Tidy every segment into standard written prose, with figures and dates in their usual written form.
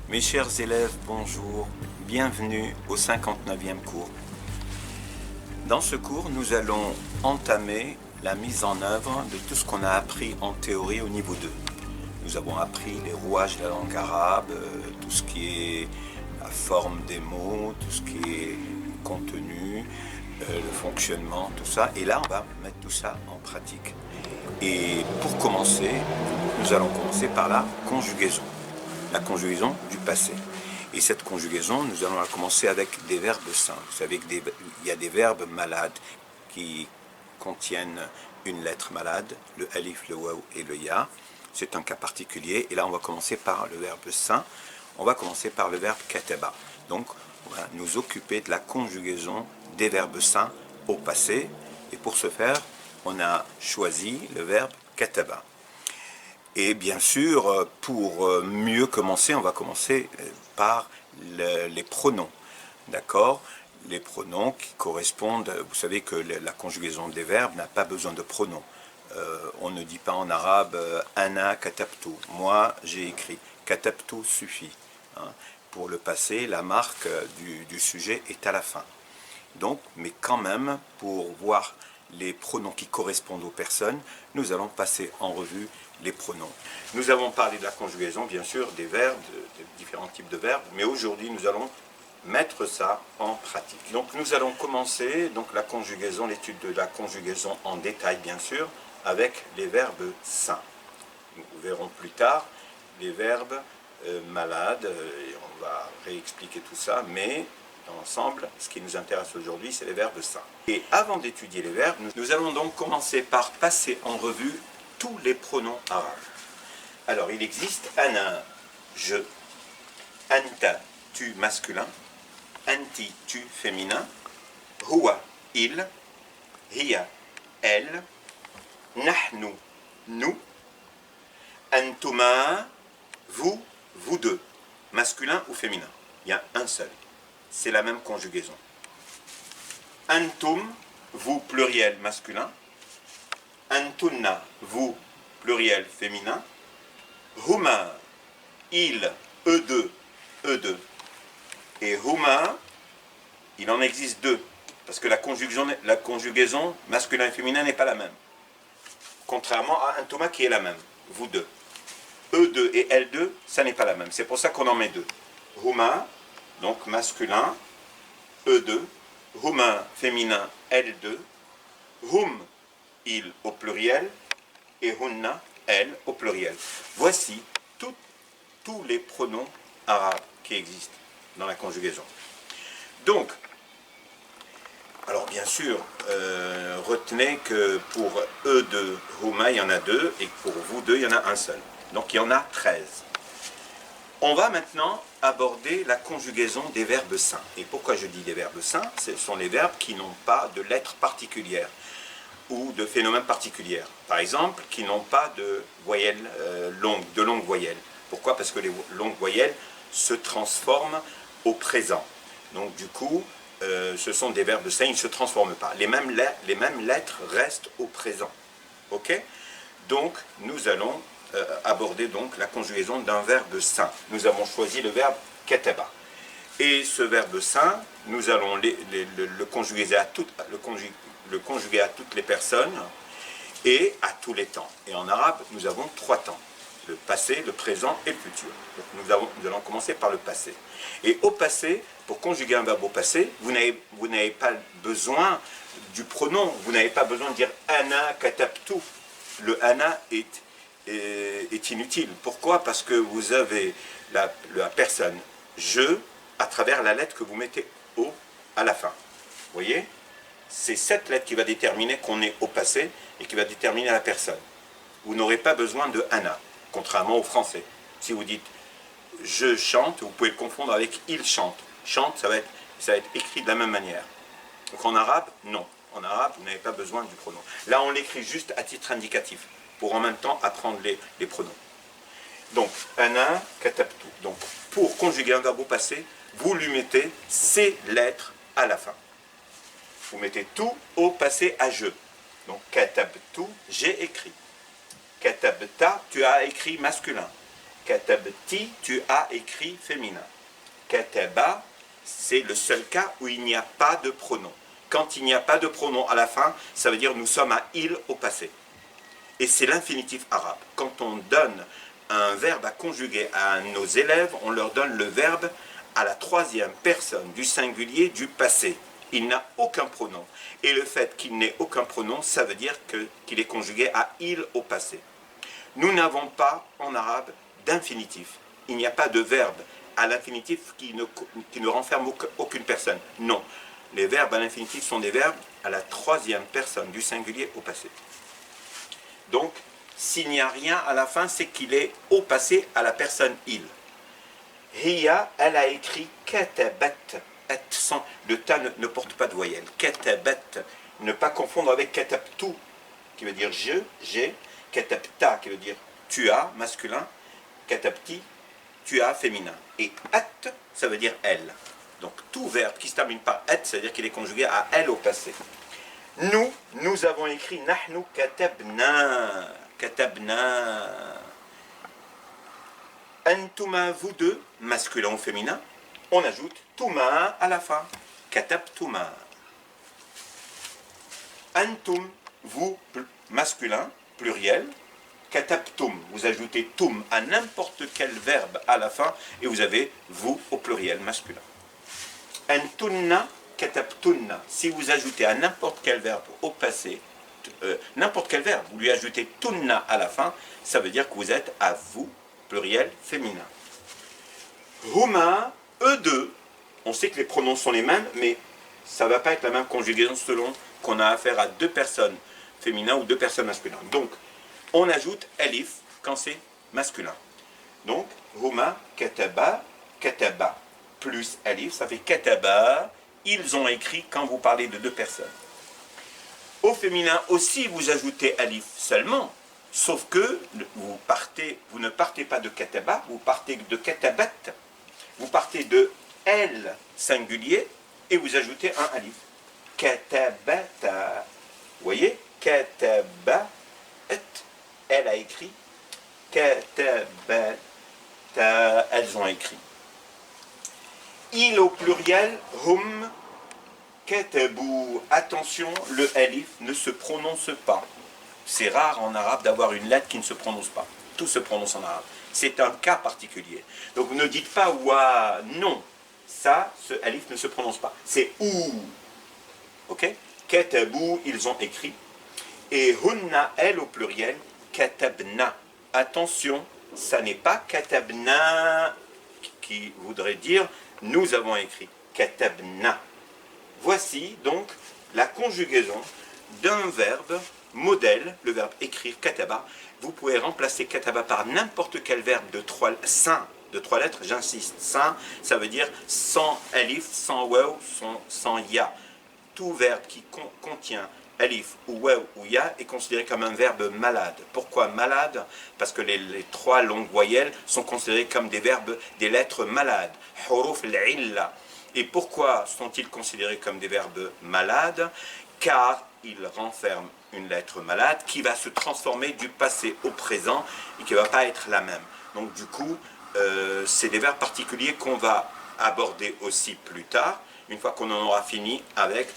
Mes chers élèves, bonjour, bienvenue au 59e cours. Dans ce cours, nous allons entamer la mise en œuvre de tout ce qu'on a appris en théorie au niveau 2. Nous avons appris les rouages de la langue arabe, tout ce qui est la forme des mots, tout ce qui est contenu, le fonctionnement, tout ça. Et là, on va mettre tout ça en pratique. Et pour commencer, nous allons commencer par la conjugaison du passé. Et cette conjugaison, nous allons la commencer avec des verbes simples. Vous savez qu'il y a des verbes malades qui contiennent une lettre malade, le alif, le waw et le ya. C'est un cas particulier. Et là, on va commencer par le verbe sain. On va commencer par le verbe kataba. Donc, on va nous occuper de la conjugaison des verbes sains au passé. Et pour ce faire, on a choisi le verbe kataba. Et bien sûr, pour mieux commencer, on va commencer par les pronoms. D'accord ? Les pronoms qui correspondent, vous savez que la conjugaison des verbes n'a pas besoin de pronoms. On ne dit pas en arabe ana katabtu. Moi, j'ai écrit. Katabtu suffit. Hein. Pour le passé, la marque du sujet est à la fin. Donc, mais quand même, pour voir les pronoms qui correspondent aux personnes, nous allons passer en revue les pronoms. Nous avons parlé de la conjugaison, bien sûr, des verbes, de différents types de verbes, mais aujourd'hui, nous allons mettre ça en pratique. Donc, nous allons commencer la conjugaison, l'étude de la conjugaison en détail, bien sûr, avec les verbes sains. Nous verrons plus tard les verbes malades, et on va réexpliquer tout ça, mais dans l'ensemble, ce qui nous intéresse aujourd'hui, c'est les verbes sains. Et avant d'étudier les verbes, nous allons donc commencer par passer en revue tous les pronoms arabes. Alors, il existe ana, je, anta, tu masculin, anti, tu féminin, huwa, il, hiya, elle, nahnu, nous, antuma, vous, vous deux, masculin ou féminin. Il y a un seul. C'est la même conjugaison. Antum, vous pluriel masculin. Antunna, vous pluriel féminin. Huma, il, eux deux, eux deux. Et huma, il en existe deux. Parce que la conjugaison masculin et féminin n'est pas la même. Contrairement à antuma qui est la même. Vous deux. Eux deux et elles deux, ça n'est pas la même. C'est pour ça qu'on en met deux. Huma, donc masculin, eux deux, huma féminin, elles deux, hum, il au pluriel, et hunna, elles au pluriel. Voici tous les pronoms arabes qui existent dans la conjugaison. Donc, alors bien sûr, retenez que pour eux deux, huma, il y en a deux, et pour vous deux, il y en a un seul. Donc il y en a 13. On va maintenant aborder la conjugaison des verbes sains. Et pourquoi je dis des verbes sains ? Ce sont les verbes qui n'ont pas de lettres particulières ou de phénomènes particuliers. Par exemple, qui n'ont pas de voyelles longues voyelles. Pourquoi ? Parce que les longues voyelles se transforment au présent. Donc du coup, ce sont des verbes sains, ils ne se transforment pas. Les mêmes lettres restent au présent. Ok ? Donc, nous allons aborder donc la conjugaison d'un verbe sain. Nous avons choisi le verbe kataba. Et ce verbe sain, nous allons le conjuguer à toutes les personnes et à tous les temps. Et en arabe, nous avons 3 temps. Le passé, le présent et le futur. Donc nous allons commencer par le passé. Et au passé, pour conjuguer un verbe au passé, vous n'avez pas besoin du pronom. Vous n'avez pas besoin de dire ana katabtu. Le ana est inutile. Pourquoi ? Parce que vous avez la personne je à travers la lettre que vous mettez au à la fin. Vous voyez ? C'est cette lettre qui va déterminer qu'on est au passé et qui va déterminer la personne. Vous n'aurez pas besoin de ana, contrairement au français. Si vous dites je chante, vous pouvez le confondre avec il chante. Chante, ça va être écrit de la même manière. Donc en arabe, non. En arabe, vous n'avez pas besoin du pronom. Là, on l'écrit juste à titre indicatif, pour en même temps apprendre les pronoms. Donc, ana katabtu. Donc, pour conjuguer un verbe au passé, vous lui mettez ces lettres à la fin. Vous mettez tout au passé à je. Donc, katabtu, j'ai écrit. Katabta, tu as écrit masculin. Katabti, tu as écrit féminin. Kataba, c'est le seul cas où il n'y a pas de pronom. Quand il n'y a pas de pronom à la fin, ça veut dire nous sommes à il au passé. Et c'est l'infinitif arabe. Quand on donne un verbe à conjuguer à nos élèves, on leur donne le verbe à la troisième personne du singulier du passé. Il n'a aucun pronom. Et le fait qu'il n'ait aucun pronom, ça veut dire qu'il est conjugué à il au passé. Nous n'avons pas en arabe d'infinitif. Il n'y a pas de verbe à l'infinitif qui ne renferme aucune personne. Non. Les verbes à l'infinitif sont des verbes à la troisième personne du singulier au passé. Donc, s'il n'y a rien à la fin, c'est qu'il est au passé à la personne il. Hiya, elle a écrit katabat. Le ta ne porte pas de voyelle. Katabat. Ne pas confondre avec katabtu, qui veut dire je, j'ai. Katabta, qui veut dire tu as, masculin. Katabti, tu as, féminin. Et at, ça veut dire elle. Donc tout verbe qui se termine par at, ça veut dire qu'il est conjugué à elle au passé. Nous avons écrit nahnu katabna. Katabna. Antuma, vous deux, masculin ou féminin, on ajoute tuma à la fin. Katabtuma. Antum, vous, masculin, pluriel. Katabtum, vous ajoutez tum à n'importe quel verbe à la fin et vous avez vous au pluriel masculin. Antunna, katabtunna, si vous ajoutez à n'importe quel verbe au passé, n'importe quel verbe, vous lui ajoutez tunna à la fin, ça veut dire que vous êtes à vous, pluriel féminin. Huma, eux deux, on sait que les pronoms sont les mêmes, mais ça ne va pas être la même conjugaison selon qu'on a affaire à deux personnes féminines ou deux personnes masculines. Donc, on ajoute alif quand c'est masculin. Donc, huma, kataba, kataba, plus alif, ça fait kataba, ils ont écrit quand vous parlez de deux personnes. Au féminin aussi, vous ajoutez alif seulement, sauf que vous ne partez pas de kataba, vous partez de katabat, vous partez de elle singulier et vous ajoutez un alif. Katabata, vous voyez, katabat, elle a écrit, katabata, elles ont écrit. Il au pluriel, hum, katabu. Attention, le alif ne se prononce pas. C'est rare en arabe d'avoir une lettre qui ne se prononce pas. Tout se prononce en arabe. C'est un cas particulier. Donc ne dites pas wa, non. Ça, ce alif ne se prononce pas. C'est ou. Ok? Katabu, ils ont écrit. Et hunna, elle au pluriel, katabna. Attention, ça n'est pas katabna qui voudrait dire nous avons écrit. Katabna. Voici donc la conjugaison d'un verbe modèle, le verbe écrire, kataba. Vous pouvez remplacer kataba par n'importe quel verbe de trois lettres, j'insiste. Sain, ça veut dire sans alif, sans waw, sans ya. Tout verbe qui contient alif ou waw ou ya est considéré comme un verbe malade. Pourquoi malade? Parce que les trois longues voyelles sont considérées comme des verbes, des lettres malades. Huruf al-illa. Et pourquoi sont-ils considérés comme des verbes malades? Car ils renferment une lettre malade qui va se transformer du passé au présent et qui ne va pas être la même. Donc du coup, c'est des verbes particuliers qu'on va aborder aussi plus tard, une fois qu'on en aura fini avec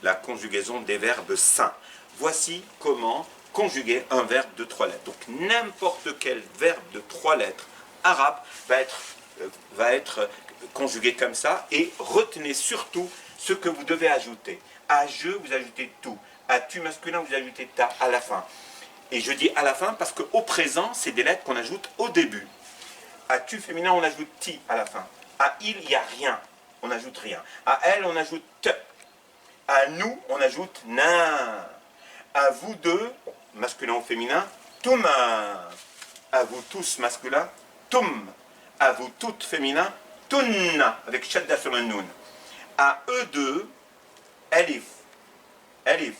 la conjugaison des verbes sains. Voici comment conjuguer un verbe de 3 lettres. Donc n'importe quel verbe de 3 lettres arabe va être conjugué comme ça, et retenez surtout ce que vous devez ajouter. À je, vous ajoutez tout. À tu masculin, vous ajoutez ta à la fin. Et je dis à la fin parce qu'au présent, c'est des lettres qu'on ajoute au début. À tu féminin, on ajoute ti à la fin. À il n'y a rien, on n'ajoute rien. À elle, on ajoute te. À nous, on ajoute na. À vous deux, masculin ou féminin, tuma. À vous tous, masculin, tum. À vous toutes, féminin, tunna, avec shadda sur le noun. À eux deux, alif. Alif.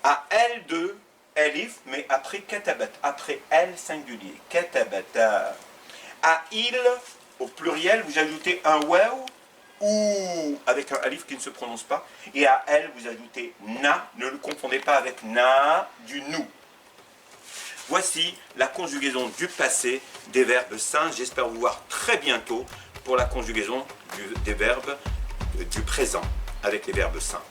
À elles deux, alif, mais après katabat, après elle singulier. Katabata. À il, au pluriel, vous ajoutez un waw ou avec un alif qui ne se prononce pas. Et à elle, vous ajoutez na. Ne le confondez pas avec na du nous. Voici la conjugaison du passé des verbes sains. J'espère vous voir très bientôt pour la conjugaison des verbes du présent avec les verbes sains.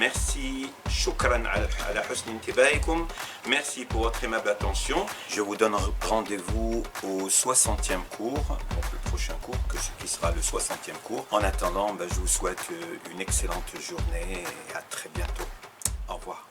Merci, shukran ala husni intibaikum. Merci pour votre aimable attention. Je vous donne rendez-vous au 60e cours, donc le prochain cours, qui sera le 60e cours. En attendant, je vous souhaite une excellente journée et à très bientôt. Au revoir.